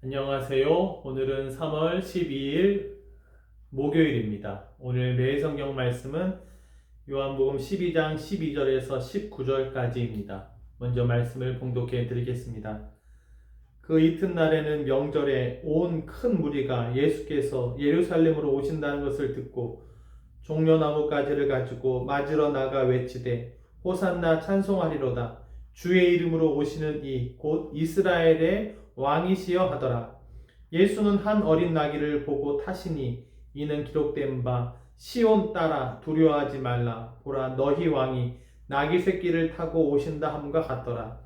안녕하세요. 오늘은 3월 12일 목요일입니다. 오늘 매일 성경 말씀은 요한복음 12장 12절에서 19절까지입니다. 먼저 말씀을 봉독해 드리겠습니다. 그 이튿날에는 명절에 온 큰 무리가 예수께서 예루살렘으로 오신다는 것을 듣고 종려나무 가지를 가지고 맞으러 나가 외치되 호산나 찬송하리로다. 주의 이름으로 오시는 이 곧 이스라엘의 왕이시여 하더라. 예수는 한 어린 나귀를 보고 타시니 이는 기록된 바 시온 따라 두려워하지 말라. 보라 너희 왕이 나귀 새끼를 타고 오신다 함과 같더라.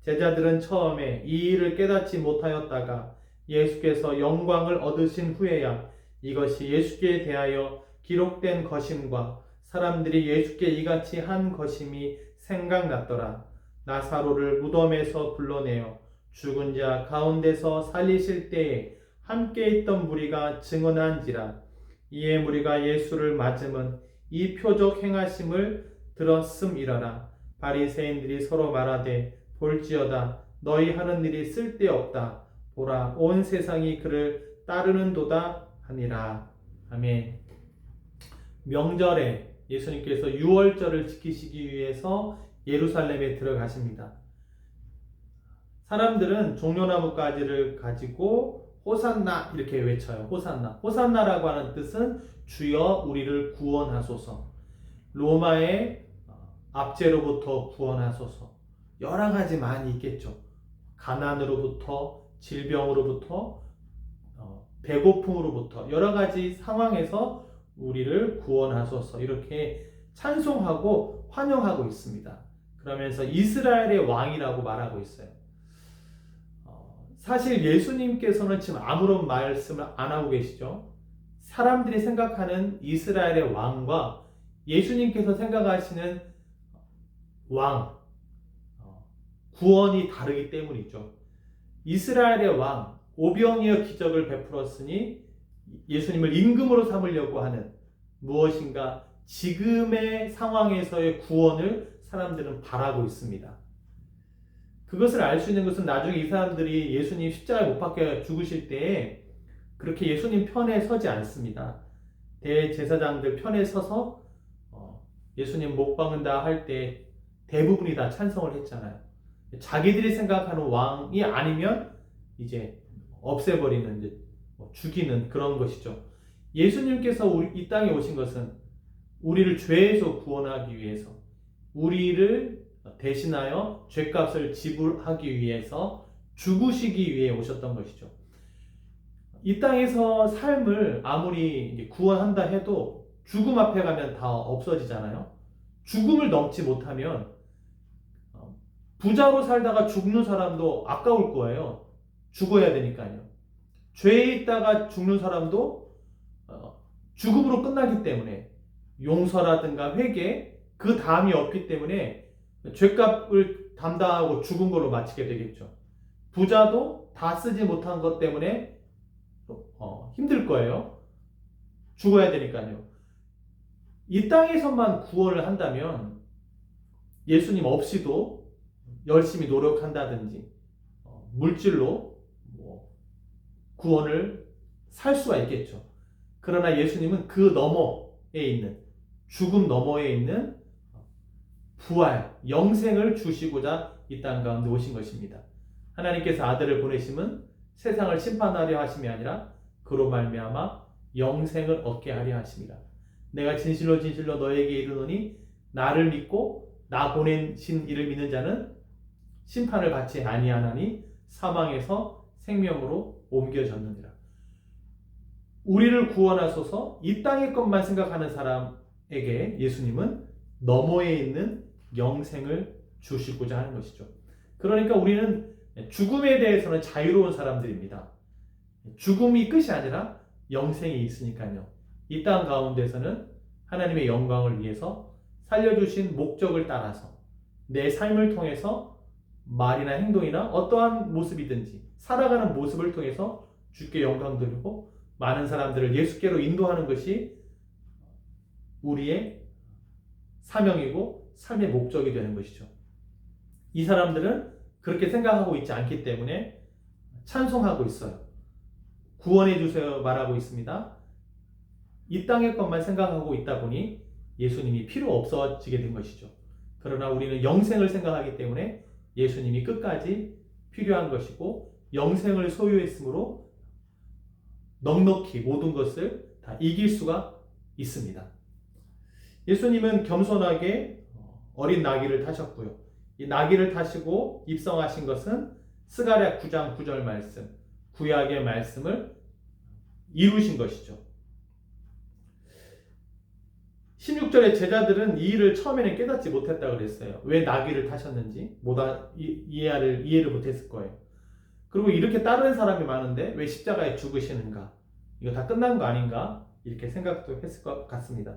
제자들은 처음에 이 일을 깨닫지 못하였다가 예수께서 영광을 얻으신 후에야 이것이 예수께 대하여 기록된 것임과 사람들이 예수께 이같이 한 것임이 생각났더라. 나사로를 무덤에서 불러내어 죽은 자 가운데서 살리실 때에 함께 있던 무리가 증언한지라. 이에 무리가 예수를 맞음은 이 표적 행하심을 들었음이라라. 바리새인들이 서로 말하되 볼지어다 너희 하는 일이 쓸데없다. 보라 온 세상이 그를 따르는도다 하니라. 아멘. 명절에 예수님께서 유월절을 지키시기 위해서 예루살렘에 들어가십니다. 사람들은 종려나무 가지를 가지고 호산나 이렇게 외쳐요. 호산나. 호산나라고 하는 뜻은 주여 우리를 구원하소서. 로마의 압제로부터 구원하소서. 여러 가지 많이 있겠죠. 가난으로부터, 질병으로부터, 배고픔으로부터 여러 가지 상황에서 우리를 구원하소서 이렇게 찬송하고 환영하고 있습니다. 그러면서 이스라엘의 왕이라고 말하고 있어요. 사실 예수님께서는 지금 아무런 말씀을 안 하고 계시죠. 사람들이 생각하는 이스라엘의 왕과 예수님께서 생각하시는 왕, 구원이 다르기 때문이죠. 이스라엘의 왕, 오병이어 기적을 베풀었으니 예수님을 임금으로 삼으려고 하는 무엇인가 지금의 상황에서의 구원을 사람들은 바라고 있습니다. 그것을 알 수 있는 것은 나중에 이 사람들이 예수님 십자가에 못 박혀 죽으실 때에 그렇게 예수님 편에 서지 않습니다. 대제사장들 편에 서서 예수님 못 박는다 할 때 대부분이 다 찬성을 했잖아요. 자기들이 생각하는 왕이 아니면 이제 없애버리는, 이제 죽이는 그런 것이죠. 예수님께서 이 땅에 오신 것은 우리를 죄에서 구원하기 위해서, 우리를 대신하여 죄값을 지불하기 위해서 죽으시기 위해 오셨던 것이죠. 이 땅에서 삶을 아무리 구원한다 해도 죽음 앞에 가면 다 없어지잖아요. 죽음을 넘지 못하면 부자로 살다가 죽는 사람도 아까울 거예요. 죽어야 되니까요. 죄에 있다가 죽는 사람도 죽음으로 끝나기 때문에 용서라든가 회개 그 다음이 없기 때문에 죄값을 담당하고 죽은 걸로 마치게 되겠죠. 부자도 다 쓰지 못한 것 때문에 힘들 거예요. 죽어야 되니까요. 이 땅에서만 구원을 한다면 예수님 없이도 열심히 노력한다든지 물질로 구원을 살 수가 있겠죠. 그러나 예수님은 그 너머에 있는, 죽음 너머에 있는 부활, 영생을 주시고자 이 땅 가운데 오신 것입니다. 하나님께서 아들을 보내심은 세상을 심판하려 하심이 아니라 그로 말미암아 영생을 얻게 하려 하심이라. 내가 진실로 진실로 너에게 이르노니 나를 믿고 나 보내신 이를 믿는 자는 심판을 받지 아니하나니 사망에서 생명으로 옮겨졌느니라. 우리를 구원하소서. 이 땅의 것만 생각하는 사람에게 예수님은 너머에 있는 영생을 주시고자 하는 것이죠. 그러니까 우리는 죽음에 대해서는 자유로운 사람들입니다. 죽음이 끝이 아니라 영생이 있으니까요. 이 땅 가운데서는 하나님의 영광을 위해서 살려주신 목적을 따라서 내 삶을 통해서 말이나 행동이나 어떠한 모습이든지 살아가는 모습을 통해서 주께 영광 드리고 많은 사람들을 예수께로 인도하는 것이 우리의 사명이고 삶의 목적이 되는 것이죠. 이 사람들은 그렇게 생각하고 있지 않기 때문에 찬송하고 있어요. 구원해 주세요 말하고 있습니다. 이 땅의 것만 생각하고 있다 보니 예수님이 필요 없어지게 된 것이죠. 그러나 우리는 영생을 생각하기 때문에 예수님이 끝까지 필요한 것이고 영생을 소유했으므로 넉넉히 모든 것을 다 이길 수가 있습니다. 예수님은 겸손하게 어린 나귀를 타셨고요. 이 나귀를 타시고 입성하신 것은 스가랴 9장 9절 말씀, 구약의 말씀을 이루신 것이죠. 16절에 제자들은 이 일을 처음에는 깨닫지 못했다고 그랬어요. 왜 나귀를 타셨는지 이해를 못했을 거예요. 그리고 이렇게 따르는 사람이 많은데 왜 십자가에 죽으시는가? 이거 다 끝난 거 아닌가? 이렇게 생각도 했을 것 같습니다.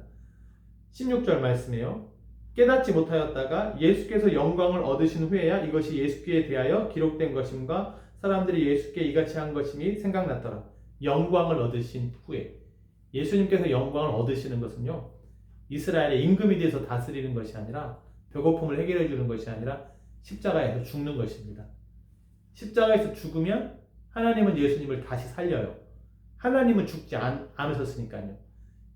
16절 말씀이에요. 깨닫지 못하였다가 예수께서 영광을 얻으신 후에야 이것이 예수께 대하여 기록된 것임과 사람들이 예수께 이같이 한 것임이 생각났더라. 영광을 얻으신 후에. 예수님께서 영광을 얻으시는 것은요, 이스라엘의 임금이 돼서 다스리는 것이 아니라, 배고픔을 해결해 주는 것이 아니라 십자가에서 죽는 것입니다. 십자가에서 죽으면 하나님은 예수님을 다시 살려요. 하나님은 죽지 않으셨으니까요.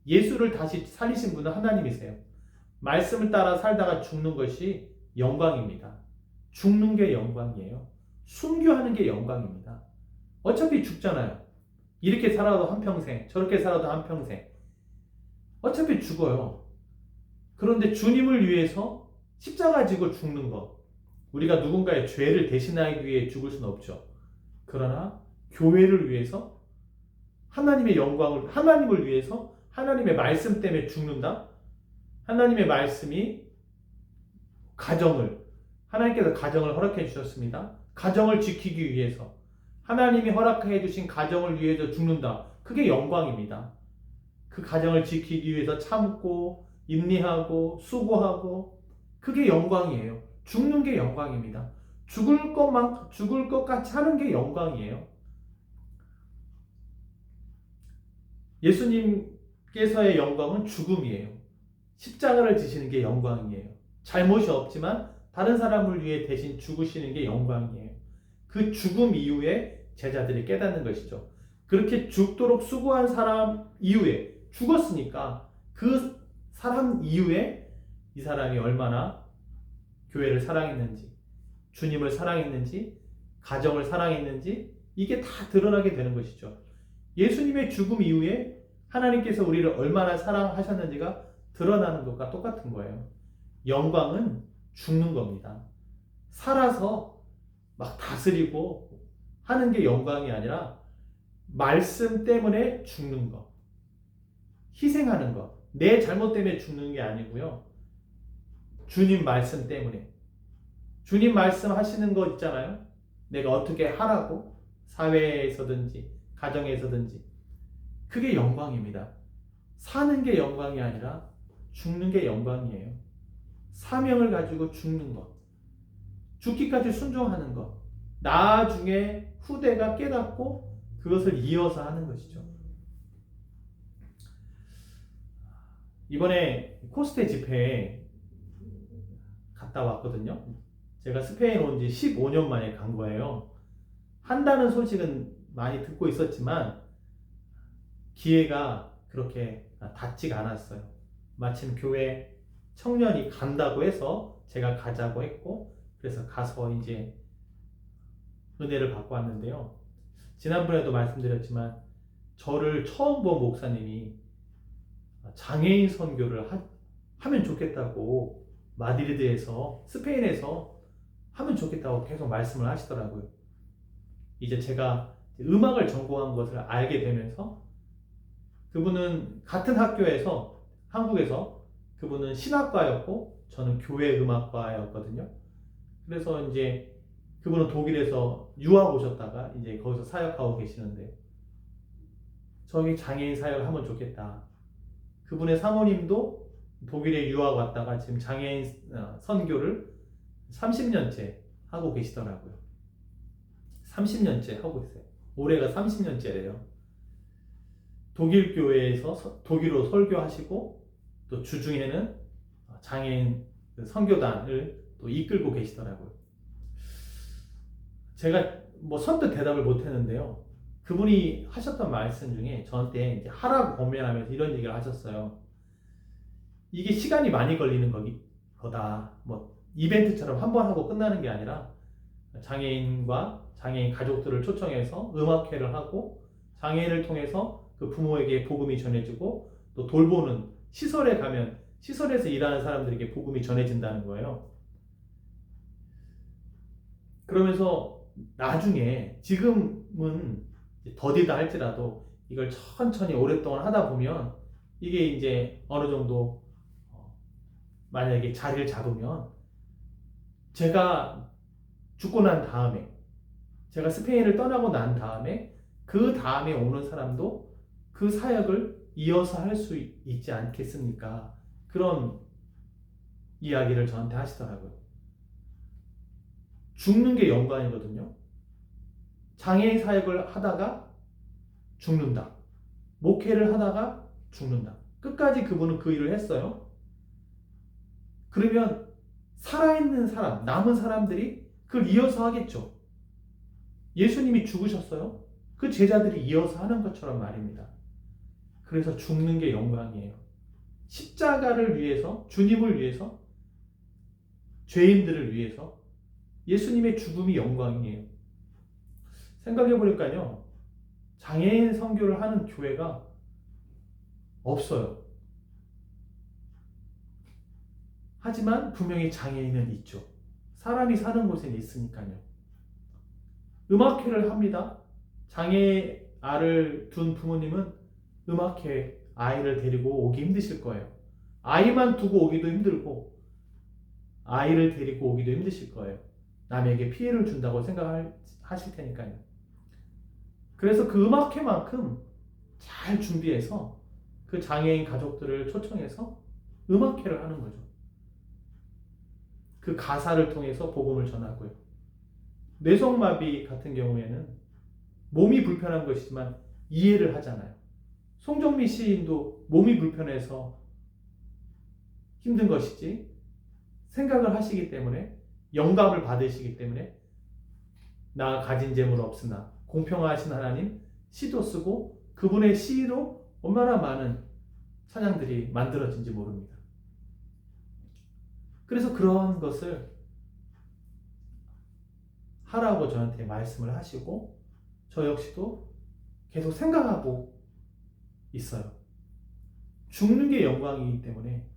예수를 다시 살리신 분은 하나님이세요. 말씀을 따라 살다가 죽는 것이 영광입니다. 죽는 게 영광이에요. 순교하는 게 영광입니다. 어차피 죽잖아요. 이렇게 살아도 한평생, 저렇게 살아도 한평생. 어차피 죽어요. 그런데 주님을 위해서 십자가 지고 죽는 것. 우리가 누군가의 죄를 대신하기 위해 죽을 수는 없죠. 그러나 교회를 위해서 하나님의 영광을, 하나님을 위해서 하나님의 말씀 때문에 죽는다? 하나님의 말씀이 하나님께서 가정을 허락해 주셨습니다. 가정을 지키기 위해서 하나님이 허락해 주신 가정을 위해서 죽는다. 그게 영광입니다. 그 가정을 지키기 위해서 참고 인내하고 수고하고 그게 영광이에요. 죽는 게 영광입니다. 죽을 것 같이 하는 게 영광이에요. 예수님께서의 영광은 죽음이에요. 십자가를 지시는 게 영광이에요. 잘못이 없지만 다른 사람을 위해 대신 죽으시는 게 영광이에요. 그 죽음 이후에 제자들이 깨닫는 것이죠. 그렇게 죽도록 수고한 사람 이후에 죽었으니까 그 사람 이후에 이 사람이 얼마나 교회를 사랑했는지, 주님을 사랑했는지, 가정을 사랑했는지 이게 다 드러나게 되는 것이죠. 예수님의 죽음 이후에 하나님께서 우리를 얼마나 사랑하셨는지가 드러나는 것과 똑같은 거예요. 영광은 죽는 겁니다. 살아서 막 다스리고 하는 게 영광이 아니라 말씀 때문에 죽는 것, 희생하는 것, 내 잘못 때문에 죽는 게 아니고요. 주님 말씀 때문에. 주님 말씀 하시는 거 있잖아요. 내가 어떻게 하라고, 사회에서든지 가정에서든지. 그게 영광입니다. 사는 게 영광이 아니라 죽는 게 영광이에요. 사명을 가지고 죽는 것, 죽기까지 순종하는 것, 나중에 후대가 깨닫고 그것을 이어서 하는 것이죠. 이번에 코스테 집회에 갔다 왔거든요. 제가 스페인 온 지 15년 만에 간 거예요. 한다는 소식은 많이 듣고 있었지만 기회가 그렇게 닿지가 않았어요. 마침 교회 청년이 간다고 해서 제가 가자고 했고, 그래서 가서 이제 은혜를 받고 왔는데요. 지난번에도 말씀드렸지만 저를 처음 본 목사님이 장애인 선교를 하면 좋겠다고 마드리드에서, 스페인에서 하면 좋겠다고 계속 말씀을 하시더라고요. 이제 제가 음악을 전공한 것을 알게 되면서 그분은 같은 학교에서, 한국에서 그분은 신학과였고 저는 교회 음악과였거든요. 그래서 이제 그분은 독일에서 유학 오셨다가 이제 거기서 사역하고 계시는데 저희 장애인 사역을 하면 좋겠다. 그분의 사모님도 독일에 유학 왔다가 지금 장애인 선교를 30년째 하고 계시더라고요. 30년째 하고 있어요. 올해가 30년째래요. 독일 교회에서 독일어로 설교하시고 또 주중에는 장애인 선교단을 또 이끌고 계시더라고요. 제가 뭐 선뜻 대답을 못 했는데요. 그분이 하셨던 말씀 중에 저한테 이제 하라고 권면하면서 이런 얘기를 하셨어요. 이게 시간이 많이 걸리는 거다. 뭐 이벤트처럼 한 번 하고 끝나는 게 아니라 장애인과 장애인 가족들을 초청해서 음악회를 하고 장애인을 통해서 그 부모에게 복음이 전해지고 또 돌보는 시설에 가면 시설에서 일하는 사람들에게 복음이 전해진다는 거예요. 그러면서 나중에 지금은 더디다 할지라도 이걸 천천히 오랫동안 하다 보면 이게 이제 어느 정도 만약에 자리를 잡으면 제가 죽고 난 다음에 제가 스페인을 떠나고 난 다음에 그 다음에 오는 사람도 그 사역을 이어서 할 수 있지 않겠습니까? 그런 이야기를 저한테 하시더라고요. 죽는 게 영광이거든요. 장애인 사역을 하다가 죽는다. 목회를 하다가 죽는다. 끝까지 그분은 그 일을 했어요. 그러면 살아있는 사람, 남은 사람들이 그걸 이어서 하겠죠. 예수님이 죽으셨어요. 그 제자들이 이어서 하는 것처럼 말입니다. 그래서 죽는 게 영광이에요. 십자가를 위해서, 주님을 위해서, 죄인들을 위해서 예수님의 죽음이 영광이에요. 생각해보니까요, 장애인 선교를 하는 교회가 없어요. 하지만 분명히 장애인은 있죠. 사람이 사는 곳에는 있으니까요. 음악회를 합니다. 장애 아를 둔 부모님은 음악회 아이를 데리고 오기 힘드실 거예요. 아이만 두고 오기도 힘들고 아이를 데리고 오기도 힘드실 거예요. 남에게 피해를 준다고 생각하실 테니까요. 그래서 그 음악회만큼 잘 준비해서 그 장애인 가족들을 초청해서 음악회를 하는 거죠. 그 가사를 통해서 복음을 전하고요. 뇌성마비 같은 경우에는 몸이 불편한 것이지만 이해를 하잖아요. 송정미 시인도 몸이 불편해서 힘든 것이지 생각을 하시기 때문에 영감을 받으시기 때문에 나 가진 재물 없으나 공평하신 하나님 시도 쓰고 그분의 시로 얼마나 많은 찬양들이 만들어진지 모릅니다. 그래서 그러한 것을 하라고 저한테 말씀을 하시고 저 역시도 계속 생각하고 있어요. 죽는 게 영광이기 때문에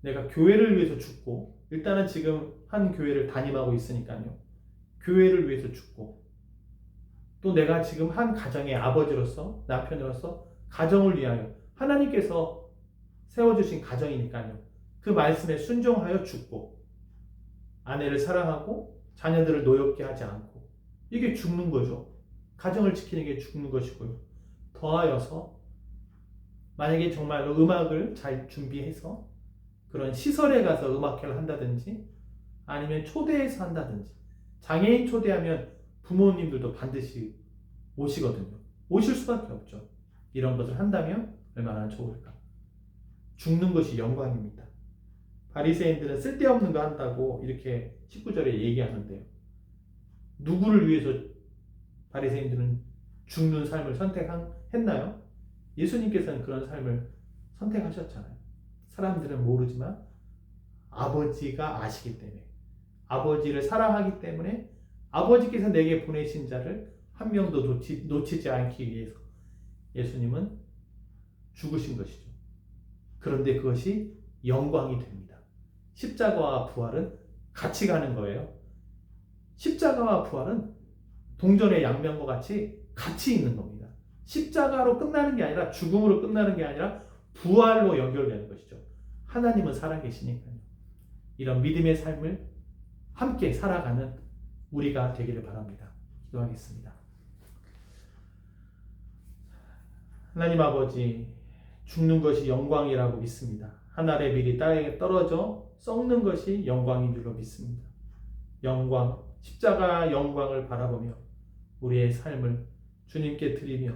내가 교회를 위해서 죽고 일단은 지금 한 교회를 담임하고 있으니까요. 교회를 위해서 죽고 또 내가 지금 한 가정의 아버지로서 남편으로서 가정을 위하여 하나님께서 세워주신 가정이니까요. 그 말씀에 순종하여 죽고 아내를 사랑하고 자녀들을 노엽게 하지 않고 이게 죽는 거죠. 가정을 지키는 게 죽는 것이고요. 더하여서 만약에 정말로 음악을 잘 준비해서 그런 시설에 가서 음악회를 한다든지 아니면 초대해서 한다든지 장애인 초대하면 부모님들도 반드시 오시거든요. 오실 수밖에 없죠. 이런 것을 한다면 얼마나 좋을까. 죽는 것이 영광입니다. 바리새인들은 쓸데없는 거 한다고 이렇게 19절에 얘기하는데요. 누구를 위해서 바리새인들은 죽는 삶을 선택했나요? 예수님께서는 그런 삶을 선택하셨잖아요. 사람들은 모르지만 아버지가 아시기 때문에 아버지를 사랑하기 때문에 아버지께서 내게 보내신 자를 한 명도 놓치지 않기 위해서 예수님은 죽으신 것이죠. 그런데 그것이 영광이 됩니다. 십자가와 부활은 같이 가는 거예요. 십자가와 부활은 동전의 양면과 같이 있는 겁니다. 십자가로 끝나는 게 아니라 죽음으로 끝나는 게 아니라 부활로 연결되는 것이죠. 하나님은 살아계시니까요. 이런 믿음의 삶을 함께 살아가는 우리가 되기를 바랍니다. 기도하겠습니다. 하나님 아버지, 죽는 것이 영광이라고 믿습니다. 하늘의 밀이 땅에 떨어져 썩는 것이 영광인 줄로 믿습니다. 영광, 십자가 영광을 바라보며 우리의 삶을 주님께 드리며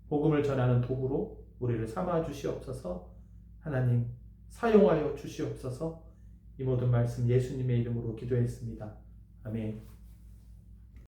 복음을 전하는 도구로 우리를 삼아 주시옵소서. 하나님 사용하여 주시옵소서. 이 모든 말씀 예수님의 이름으로 기도했습니다. 아멘.